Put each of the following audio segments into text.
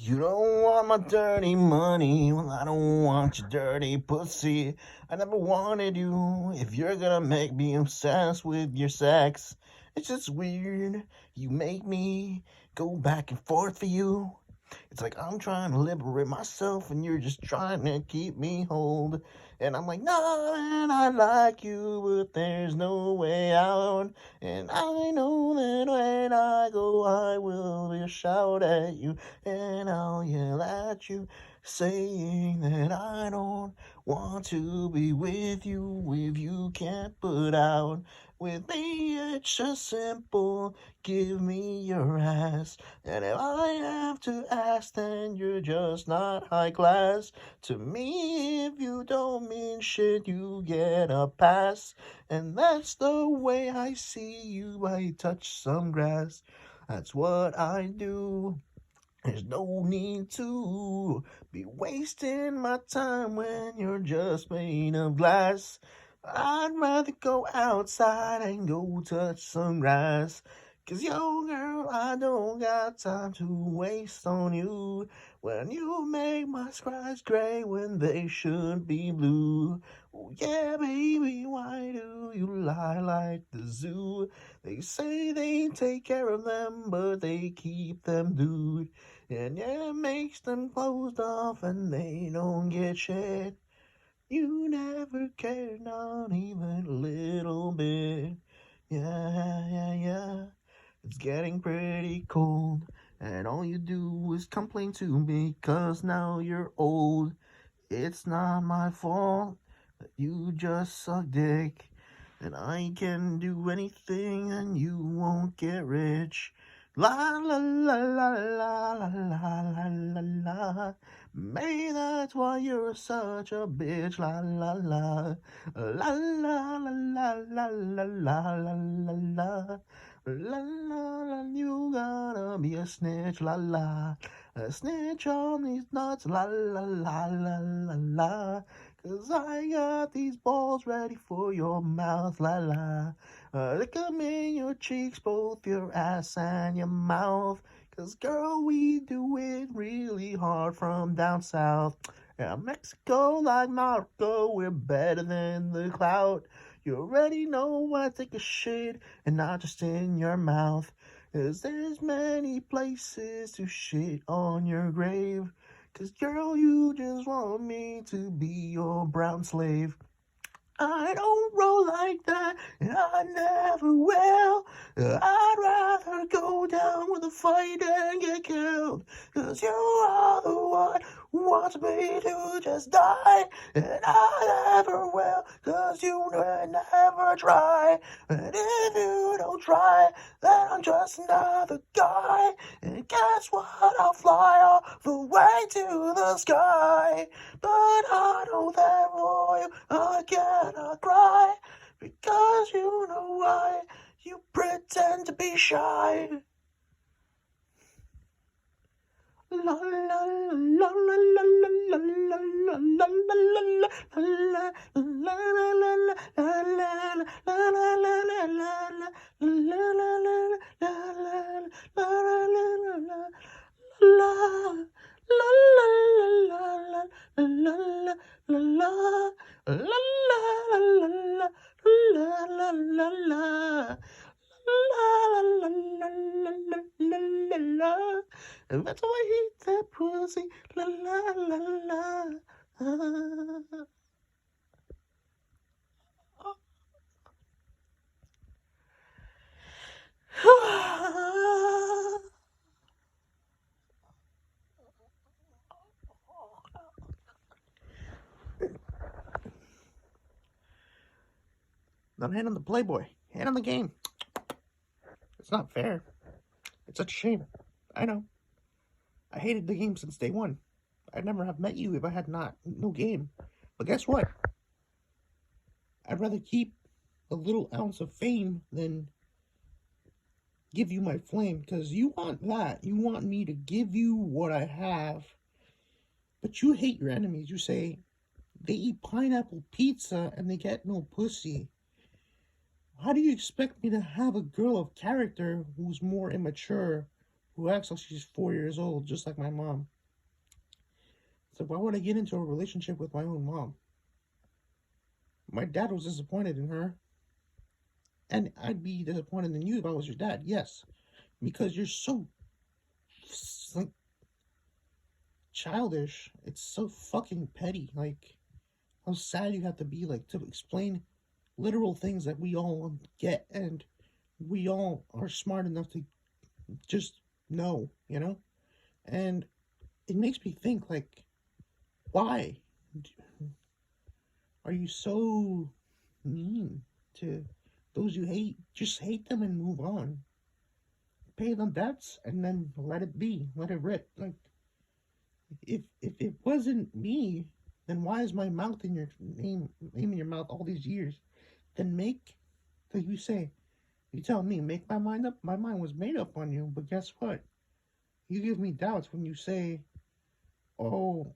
You don't want my dirty money, well I don't want your dirty pussy. I never wanted you if you're gonna make me obsessed with your sex. It's just weird, you make me go back and forth for you. It's like I'm trying to liberate myself and you're just trying to keep me hold. And I'm like, no, man, I like you, but there's no way out. And I know that when I go, I will shout at you and I'll yell at you, saying that I don't want to be with you if you can't put out. With me, it's just simple. Give me your ass. And if I have to ask, then you're just not high class. To me, if you don't mean shit, you get a pass. And that's the way I see you. I touch some grass. That's what I do. There's no need to be wasting my time when you're just made of glass. I'd rather go outside and go touch some grass. 'Cause yo, girl, I don't got time to waste on you. When you make my skies gray when they should be blue. Oh yeah, baby, why do you lie like the zoo? They say they take care of them, but they keep them, dude. And yeah, it makes them closed off and they don't get shit. You never cared, not even a little bit. Yeah, yeah, yeah. It's getting pretty cold. And all you do is complain to me 'cause now you're old. It's not my fault that you just suck dick. And I can do anything and you won't get rich. La la la la la la la la la la. Maybe that's why you're such a bitch. La la la. La la la la la la la la la la. La la la, you gotta be a snitch. La la. A snitch on these nuts. La la la la la la. 'Cause I got these balls ready for your mouth, la la. Lick 'em in your cheeks, both your ass and your mouth. 'Cause girl, we do it really hard from down south. Yeah, Mexico like Morocco, we're better than the clout. You already know I take a shit, and not just in your mouth. 'Cause there's many places to shit on your grave. 'Cause girl, you just want me to be your brown slave. I don't roll like that, and I never will. I'd rather go down with a fight and get killed. 'Cause you are the one who wants me to just die, and I never will. 'Cause you never try, and if you don't try, then I'm just another guy. And guess what? I'll fly all the way to the sky. But I know that for you, I cannot cry, because you know why, you pretend to be shy. La la la la la la la la la la and that's why I hate that pussy. La la la la. Not hand on the Playboy. Hand on the game. It's not fair. It's such a shame. I know. I hated the game since day one. I'd never have met you if I had no game. But guess what? I'd rather keep a little ounce of fame than give you my flame, because you want that. You want me to give you what I have. But you hate your enemies. You say they eat pineapple pizza and they get no pussy. How do you expect me to have a girl of character who's more immature, who acts like she's 4 years old, just like my mom? So why would I get into a relationship with my own mom? My dad was disappointed in her, and I'd be disappointed in you if I was your dad. Yes, because you're so like childish. It's so fucking petty. Like how sad you have to be like to explain literal things that we all get and we all are smart enough to just know, you know? And it makes me think like why are you so mean to those you hate? Just hate them and move on. Pay them debts and then let it be. Let it rip. Like if it wasn't me, then why is my mouth in your name in your mouth all these years? Then make like you say, you tell me, make my mind up. My mind was made up on you, but guess what? You give me doubts when you say, "Oh,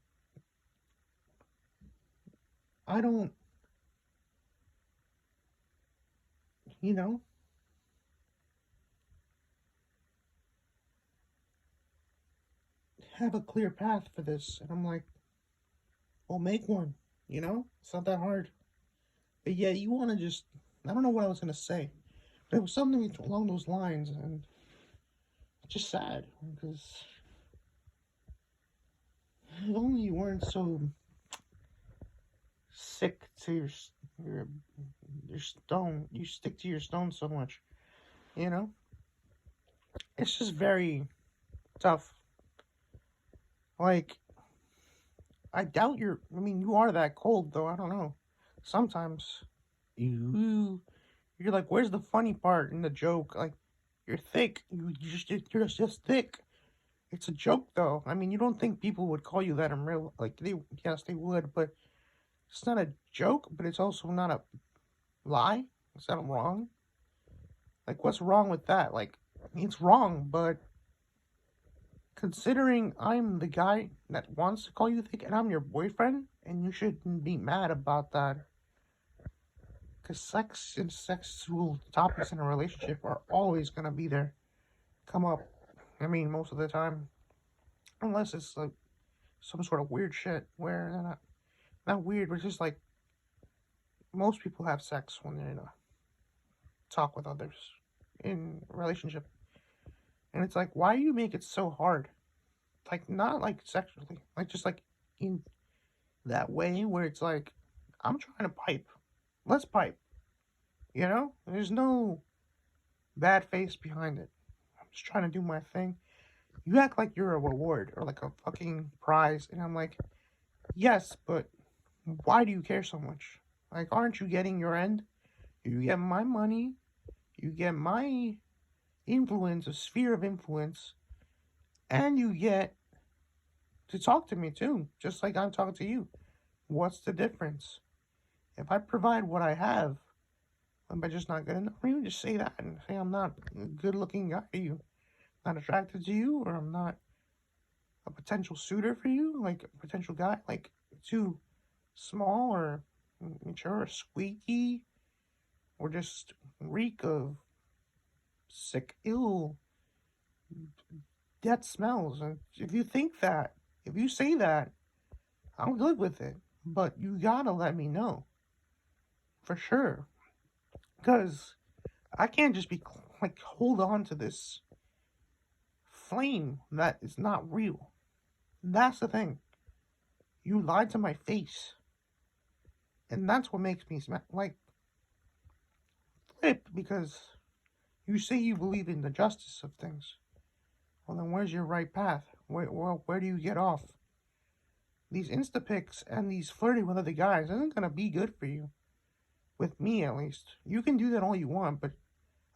I don't, you know, have a clear path for this." And I'm like, "Well, make one." You know, it's not that hard. But yeah, you want to just, I don't know what I was gonna say, but it was something along those lines, and it's just sad because if only you weren't so sick to your your stone. You stick to your stone so much, you know. It's just very tough. Like I doubt you're. I mean, you are that cold though. I don't know. Sometimes you're like, where's the funny part in the joke? Like you're thick. You're just thick. It's a joke though. I mean, you don't think people would call you that in real like they yes they would, but it's not a joke. But it's also not a lie. Is that wrong? Like what's wrong with that? Like it's wrong, but considering I'm the guy that wants to call you thick and I'm your boyfriend, and you shouldn't be mad about that. Because sex and sexual topics in a relationship are always going to be there, come up. I mean, most of the time. Unless it's like some sort of weird shit where they're not weird, but just like most people have sex when they talk with others in a relationship. And it's like, why do you make it so hard? Like, not like sexually, like just like in that way where it's like, I'm trying to pipe. Let's pipe. You know? There's no bad face behind it. I'm just trying to do my thing. You act like you're a reward or like a fucking prize. And I'm like, yes, but why do you care so much? Like, aren't you getting your end? You get my money. You get my influence, a sphere of influence. And you get to talk to me too, just like I'm talking to you. What's the difference? If I provide what I have, am I just not good enough for you? Just say that and say I'm not a good looking guy to you, not attracted to you, or I'm not a potential suitor for you, like a potential guy, like too small or mature or squeaky, or just reek of sick, ill, death smells. And if you think that, if you say that, I'm good with it. But you gotta let me know for sure, because I can't just be like hold on to this flame that is not real. That's the thing. You lied to my face, and that's what makes me like flip because you say you believe in the justice of things. Well, then where's your right path? Where do you get off? These insta pics and these flirting with other guys isn't gonna be good for you. With me, at least. You can do that all you want, but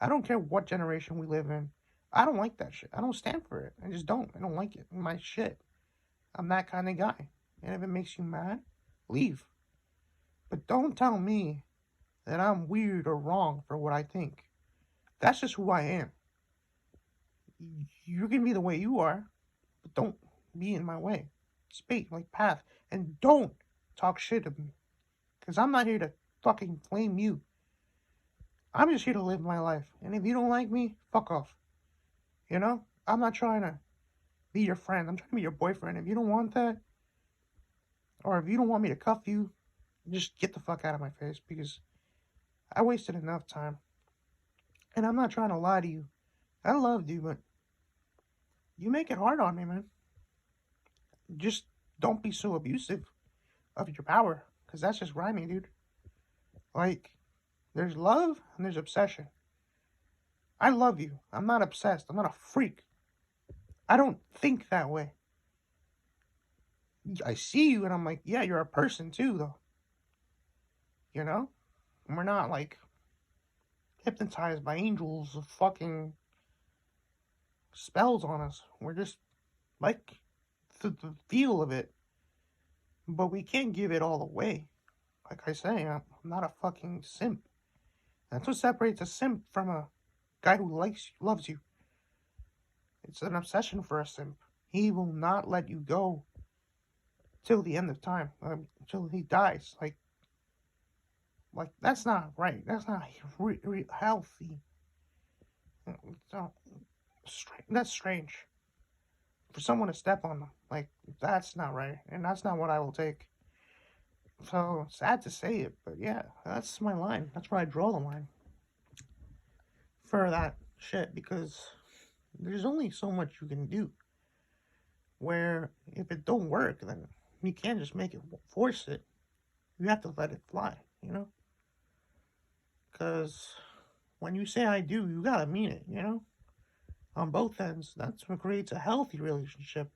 I don't care what generation we live in. I don't like that shit. I don't stand for it. I just don't. I don't like it. My shit. I'm that kind of guy. And if it makes you mad, leave. But don't tell me that I'm weird or wrong for what I think. That's just who I am. You can be the way you are, but don't be in my way. Speak like path. And don't talk shit of me. Because I'm not here to fucking flame you. I'm just here to live my life. And if you don't like me, fuck off. You know? I'm not trying to be your friend. I'm trying to be your boyfriend. If you don't want that, Or if you don't want me to cuff you, just get the fuck out of my face because I wasted enough time. And I'm not trying to lie to you. I loved you, but you make it hard on me, man. Just don't be so abusive of your power because that's just grimy, dude. Like, there's love and there's obsession. I love you. I'm not obsessed. I'm not a freak. I don't think that way. I see you and I'm like, yeah, you're a person too, though. You know? And we're not like hypnotized by angels of fucking spells on us. We're just like the feel of it, but we can't give it all away. Like I say, I'm not a fucking simp. That's what separates a simp from a guy who loves you. It's an obsession for a simp. He will not let you go till the end of time, until he dies. Like that's not right. That's not healthy. So, that's strange for someone to step on them. Like that's not right, and that's not what I will take. So sad to say it, but yeah, that's my line. That's where I draw the line for that shit because there's only so much you can do. Where if it don't work, then you can't just make it force it. You have to let it fly, you know? Because when you say I do, you gotta mean it, you know? On both ends, that's what creates a healthy relationship.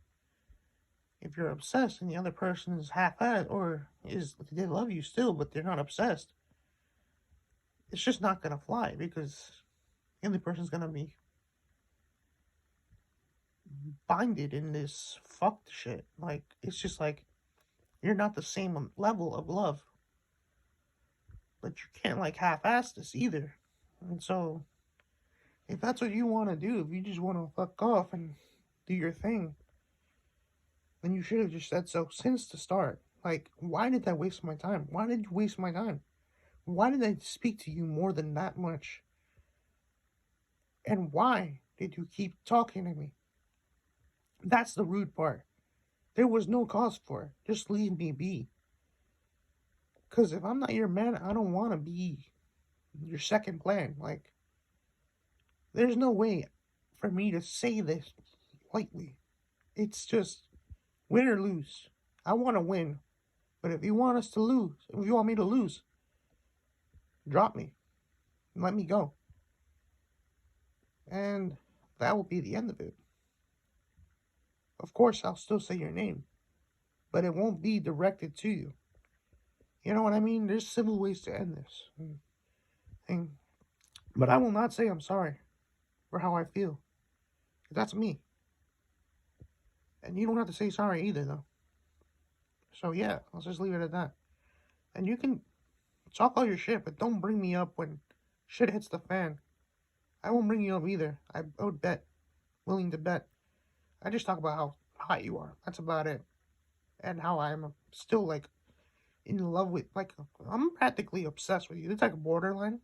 If you're obsessed and the other person is half-assed or is they love you still, but they're not obsessed, it's just not gonna fly because the other person's gonna be binded in this fucked shit. Like it's just like you're not the same level of love, but you can't like half-ass this either. And so, if that's what you want to do, if you just want to fuck off and do your thing, then you should have just said so since the start. Like, why did I waste my time? Why did you waste my time? Why did I speak to you more than that much? And why did you keep talking to me? That's the rude part. There was no cause for it. Just leave me be. Because if I'm not your man, I don't want to be your second plan. Like, there's no way for me to say this lightly. It's just win or lose. I want to win. But if you want us to lose, if you want me to lose, drop me. Let me go. And that will be the end of it. Of course, I'll still say your name, but it won't be directed to you. You know what I mean? There's civil ways to end this. And, but I will not say I'm sorry for how I feel. That's me. And you don't have to say sorry either, though. So yeah, I'll just leave it at that. And you can talk all your shit, but don't bring me up when shit hits the fan. I won't bring you up either. I would bet, willing to bet. I just talk about how hot you are. That's about it. And how I'm still like in love with, like, I'm practically obsessed with you. It's like a borderline,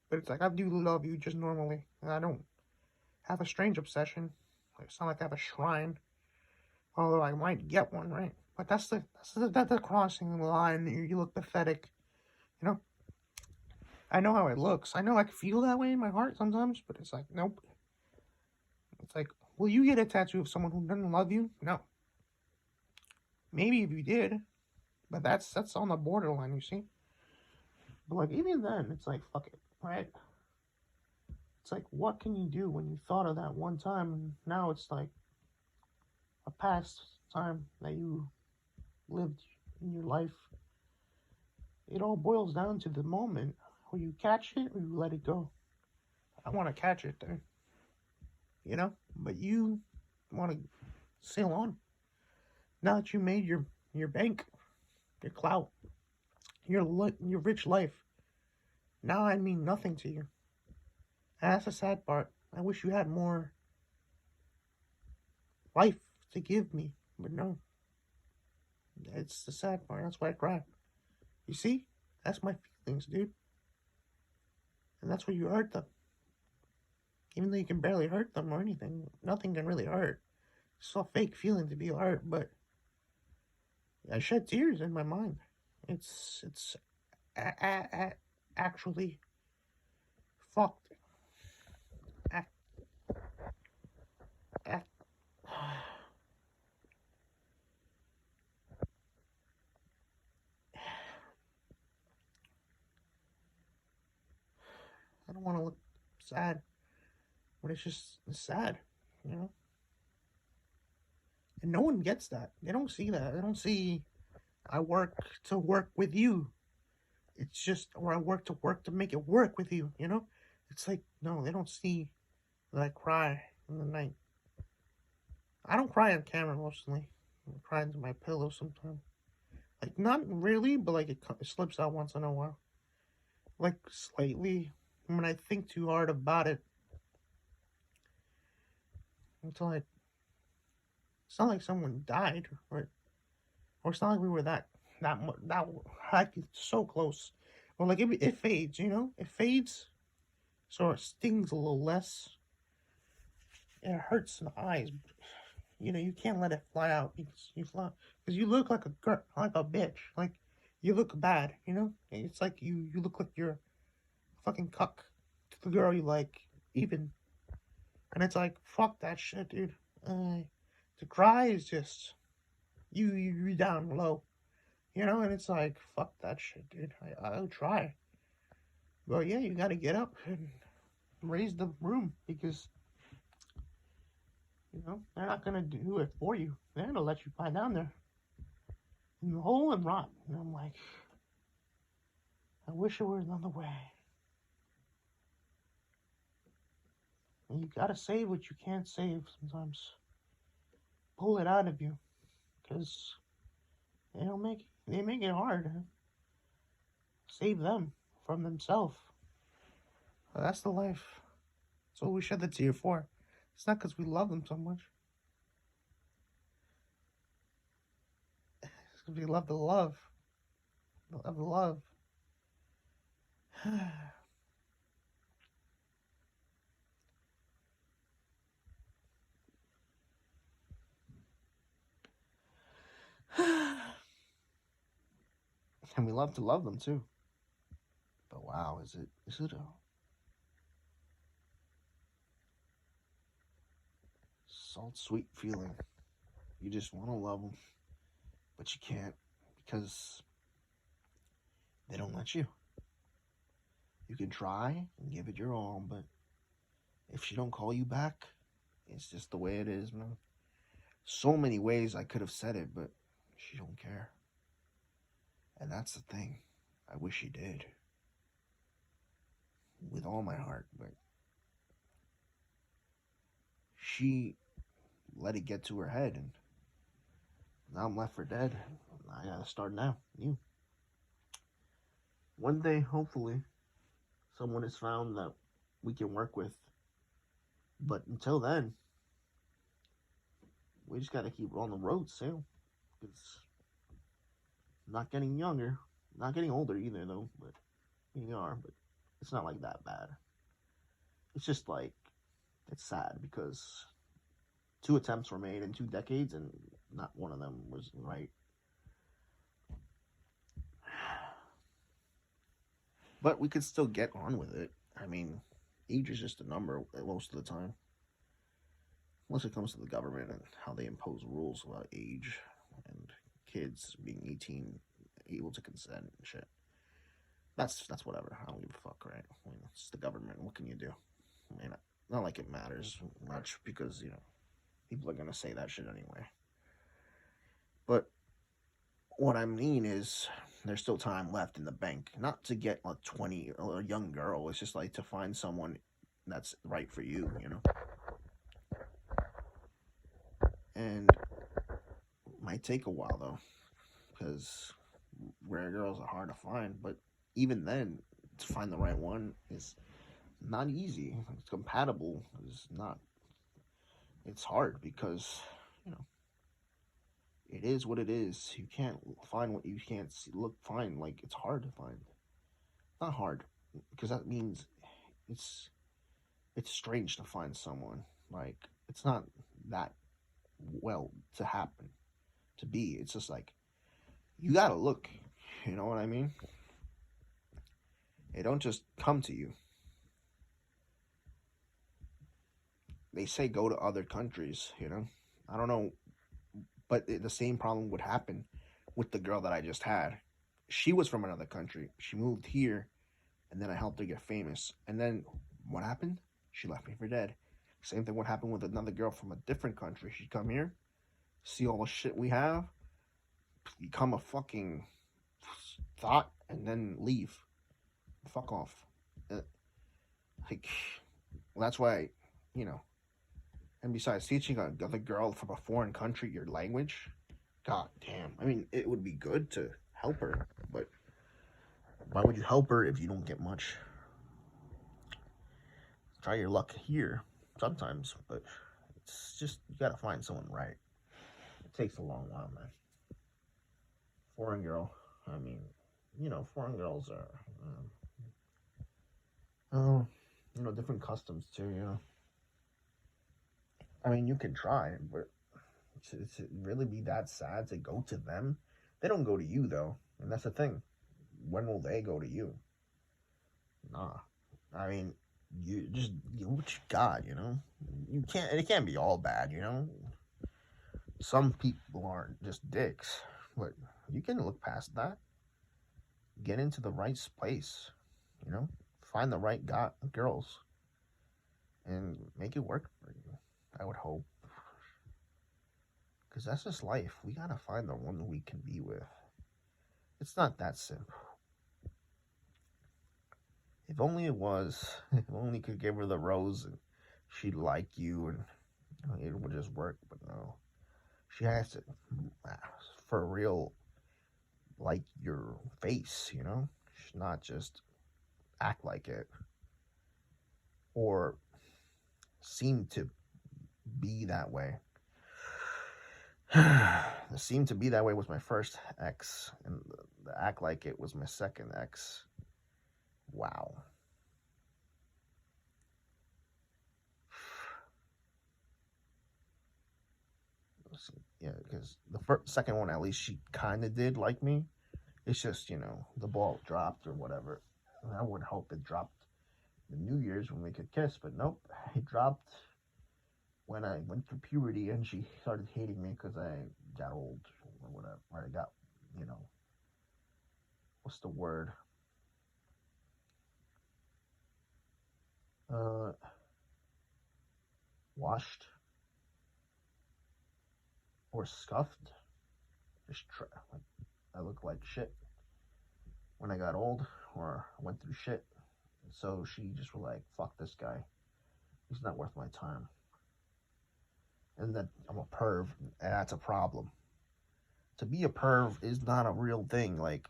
but it's like I do love you just normally. And I don't have a strange obsession. It's not like I have a shrine, although I might get one, right? But that's the crossing the line. You look pathetic, you know. I know how it looks. I know I feel that way in my heart sometimes, but it's like nope. It's like, will you get a tattoo of someone who doesn't love you? No. Maybe if you did, but that's on the borderline, you see. But like even then, it's like fuck it, right? It's like what can you do when you thought of that one time, and now it's like a past time that you lived in your life. It all boils down to the moment where you catch it or you let it go. I want to catch it there, you know. But you want to sail on. Now that you made your bank, your clout, your rich life, now I mean nothing to you. And that's the sad part. I wish you had more life to give me, but no. It's the sad part. That's why I cry. You see? That's my feelings, dude. And that's where you hurt them. Even though you can barely hurt them or anything, nothing can really hurt. It's all fake feeling to be hurt, but I shed tears in my mind. It's actually fucked. A- a- I don't want to look sad, but it's sad, you know. And no one gets that. They don't see that. They don't see I work to work with you. It's just, or I work to make it work with you. You know, it's like no, they don't see that I cry in the night. I don't cry on camera mostly. I cry into my pillow sometimes. Like not really, but like it slips out once in a while. Like slightly. When I think too hard about it, until I, it's not like someone died, or it's not like we were that like so close, or like it fades. You know, it fades, so it stings a little less. It hurts in the eyes. You know, you can't let it fly out because you look like like a bitch. Like you look bad. You know, it's like you look like you're a fucking cuck to the girl you like, even. And it's like fuck that shit, dude. To cry is just you down low, you know. And it's like fuck that shit, dude. I'll try, but yeah, you got to get up and raise the room because you know they're not gonna do it for you. They're gonna let you lie down there in the hole and rot. And I'm like, I wish it were another way. And you gotta save what you can't save sometimes. Pull it out of you, because they make it hard. Save them from themselves. That's the life. That's what we shed the tear for. It's not because we love them so much. It's because we love the love. Love the love. And we love to love them too. But wow, is it a salt sweet feeling? You just want to love them, but you can't because they don't let you. You can try and give it your all, but if she don't call you back, it's just the way it is, man. So many ways I could have said it, but she don't care. And that's the thing. I wish she did. With all my heart, but she let it get to her head, and now I'm left for dead. I gotta start now. You. One day, hopefully, someone is found that we can work with. But until then, we just gotta keep on the road, Sam. It's not getting younger, not getting older either, though. But we are. But it's not like that bad. It's just like it's sad because two attempts were made in 2 decades, and not one of them was right. But we could still get on with it. I mean, age is just a number most of the time. Unless it comes to the government and how they impose rules about age and kids being 18 able to consent and shit. That's whatever. I don't give a fuck, right? I mean, it's the government. What can you do? I mean, not like it matters much because, you know, people are going to say that shit anyway. But what I mean is there's still time left in the bank. Not to get a 20 or a young girl. It's just like to find someone that's right for you, you know? And it might take a while though, because rare girls are hard to find. But even then, to find the right one is not easy. It's compatible is not. It's hard because you know it is what it is. You can't find what you can't see, look find. Like it's hard to find. Not hard because that means it's it's strange to find someone. Like it's not that well to happen to be. It's just like you gotta look. You know what I mean? It don't just come to you. They say go to other countries, you know? I don't know, but the same problem would happen with the girl that I just had. She was from another country. She moved here, and then I helped her get famous. And then what happened? She left me for dead. Same thing would happen with another girl from a different country. She'd come here, see all the shit we have, become a fucking thought, and then leave. Fuck off. Uh, Like, that's why, you know. And besides, teaching another girl from a foreign country your language, god damn. I mean, it would be good to help her, but why would you help her if you don't get much? Try your luck here sometimes, but it's just, you gotta find someone right. It takes a long while, man. Foreign girl, I mean, foreign girls are, different customs too, I mean, you can try, but to really be that sad to go to them, they don't go to you though, and that's the thing. When will they go to you? Nah, I mean, you just get what you got, You can't. It can't be all bad. Some people aren't just dicks, but you can look past that. Get into the right place, Find the right girls, and make it work for you. I would hope. Because that's just life. We gotta find the one we can be with. It's not that simple. If only it was. If only could give her the rose and she'd like you and it would just work. But no. She has to, for real, like your face, She's not just act like it. Or seem to be that way. The seem to be that way was my first ex, and the act like it was my second ex. Wow. Yeah, because the second one, at least she kind of did like me. It's just, the ball dropped or whatever. And I would hope it dropped the New Year's when we could kiss, but nope. It dropped when I went through puberty and she started hating me because I got old or whatever. Or I got, what's the word? Washed or scuffed. Like, I look like shit when I got old or went through shit. So she just was like, fuck this guy. He's not worth my time. And that I'm a perv, and that's a problem. To be a perv is not a real thing. Like,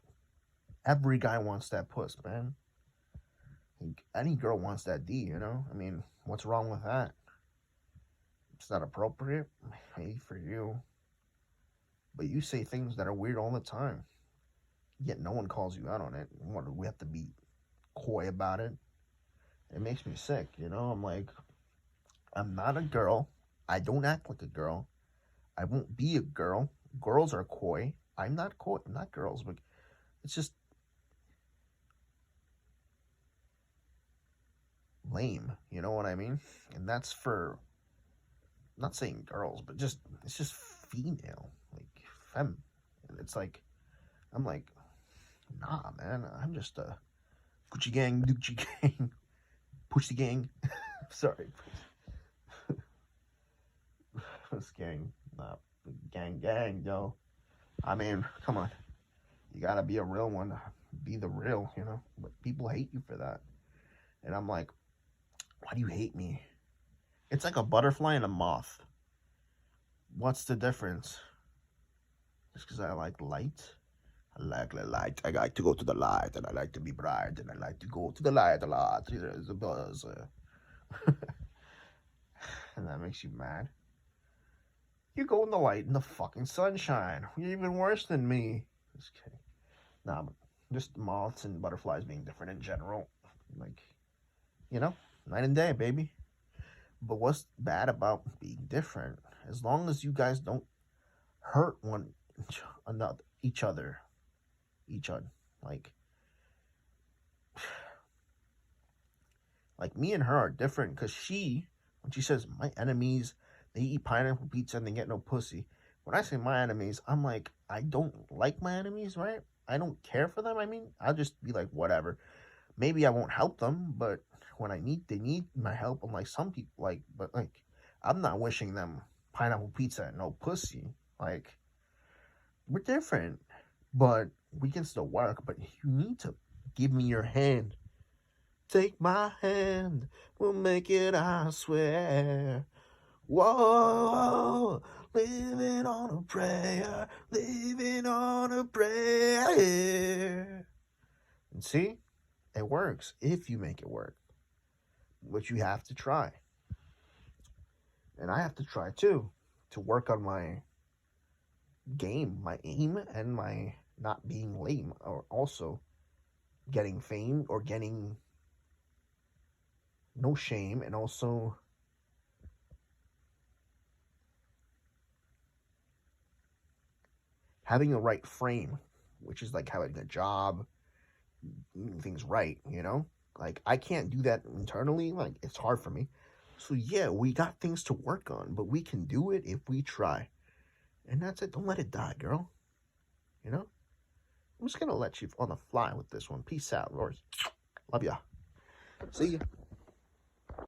every guy wants that puss, man. Any girl wants that D, I mean, what's wrong with that? It's not appropriate. Hey, for you. But you say things that are weird all the time. Yet no one calls you out on it. What, do we have to be coy about it? It makes me sick, I'm like, I'm not a girl. I don't act like a girl. I won't be a girl. Girls are coy. I'm not coy. I'm not girls, but it's just lame. You know what I mean? And that's for, I'm not saying girls, but it's just female, like femme. And it's like, I'm like, nah, man. I'm just a Gucci gang, Gucci gang, Pussy gang. Sorry. Puss gang, not gang, yo. I mean, come on. You gotta be a real one. Be the real, But people hate you for that. And I'm like, why do you hate me? It's like a butterfly and a moth. What's the difference? Just because I like light? I like the light. I like to go to the light, and I like to be bright, and I like to go to the light a lot. There's a buzz. And that makes you mad. You go in the light in the fucking sunshine. You're even worse than me. Just kidding. Nah, but just moths and butterflies being different in general. Like, night and day, baby. But what's bad about being different? As long as you guys don't hurt one another, each other. Like me and her are different because when she says my enemies, they eat pineapple pizza and they get no pussy. When I say my enemies, I'm like, I don't like my enemies, right? I don't care for them. I mean, I'll just be like, whatever. Maybe I won't help them, but when they need my help. I'm like, some people but I'm not wishing them pineapple pizza and no pussy. Like, we're different, but we can still work. But you need to give me your hand. Take my hand, we'll make it, I swear. Whoa, living on a prayer, living on a prayer. And see, it works if you make it work. But you have to try. And I have to try too to work on my game, my aim, and my not being lame, or also getting fame or getting no shame, and also having the right frame, which is like having a job, doing things right, you know? Like, I can't do that internally. Like, it's hard for me. So, yeah, we got things to work on, but we can do it if we try. And that's it. Don't let it die, girl. You know? I'm just going to let you on the fly with this one. Peace out, Lord. Love ya. See ya.